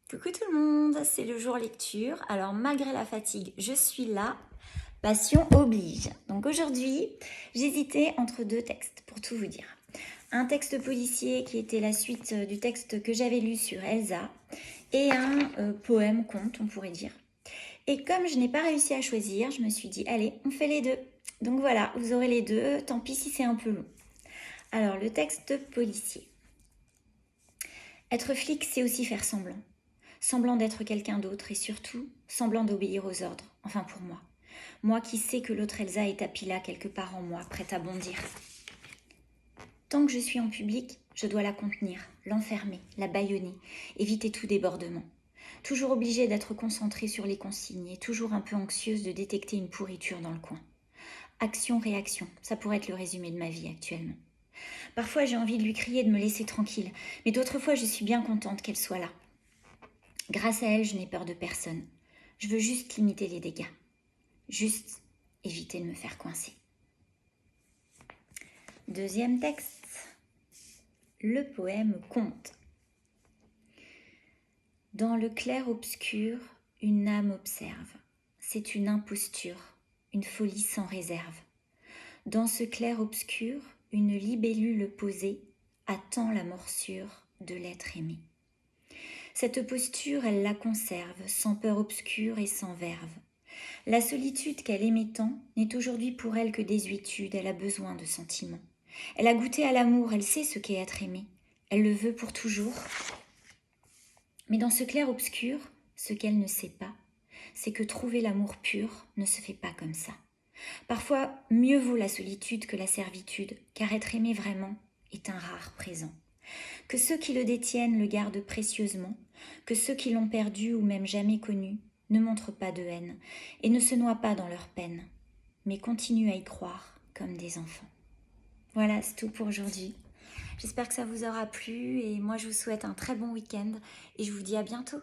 Coucou tout le monde, c'est le jour lecture. Alors malgré la fatigue, je suis là. Passion oblige. Donc aujourd'hui, j'hésitais entre deux textes pour tout vous dire. Un texte policier qui était la suite du texte que j'avais lu sur Elsa et un poème conte, on pourrait dire. Et comme je n'ai pas réussi à choisir, je me suis dit allez, on fait les deux. Donc voilà, vous aurez les deux, tant pis si c'est un peu long. Alors le texte policier. Être flic, c'est aussi faire semblant. Semblant d'être quelqu'un d'autre et surtout, semblant d'obéir aux ordres, enfin pour moi. Moi qui sais que l'autre Elsa est tapie là quelque part en moi, prête à bondir. Tant que je suis en public, je dois la contenir, l'enfermer, la bâillonner, éviter tout débordement. Toujours obligée d'être concentrée sur les consignes et toujours un peu anxieuse de détecter une pourriture dans le coin. Action-réaction, ça pourrait être le résumé de ma vie actuellement. Parfois j'ai envie de lui crier de me laisser tranquille, mais d'autres fois je suis bien contente qu'elle soit là. Grâce à elle, je n'ai peur de personne. Je veux juste limiter les dégâts. Juste éviter de me faire coincer. Deuxième texte. Le poème conte. Dans le clair-obscur, une âme observe. C'est une imposture, une folie sans réserve. Dans ce clair-obscur, une libellule posée attend la morsure de l'être aimé. Cette posture, elle la conserve, sans peur obscure et sans verve. La solitude qu'elle aimait tant n'est aujourd'hui pour elle que désuétude, elle a besoin de sentiments. Elle a goûté à l'amour, elle sait ce qu'est être aimée. Elle le veut pour toujours. Mais dans ce clair-obscur, ce qu'elle ne sait pas, c'est que trouver l'amour pur ne se fait pas comme ça. Parfois, mieux vaut la solitude que la servitude, car être aimé vraiment est un rare présent. Que ceux qui le détiennent le gardent précieusement, que ceux qui l'ont perdu ou même jamais connu ne montrent pas de haine et ne se noient pas dans leur peine, mais continuent à y croire comme des enfants. Voilà, c'est tout pour aujourd'hui. J'espère que ça vous aura plu et moi je vous souhaite un très bon week-end et je vous dis à bientôt.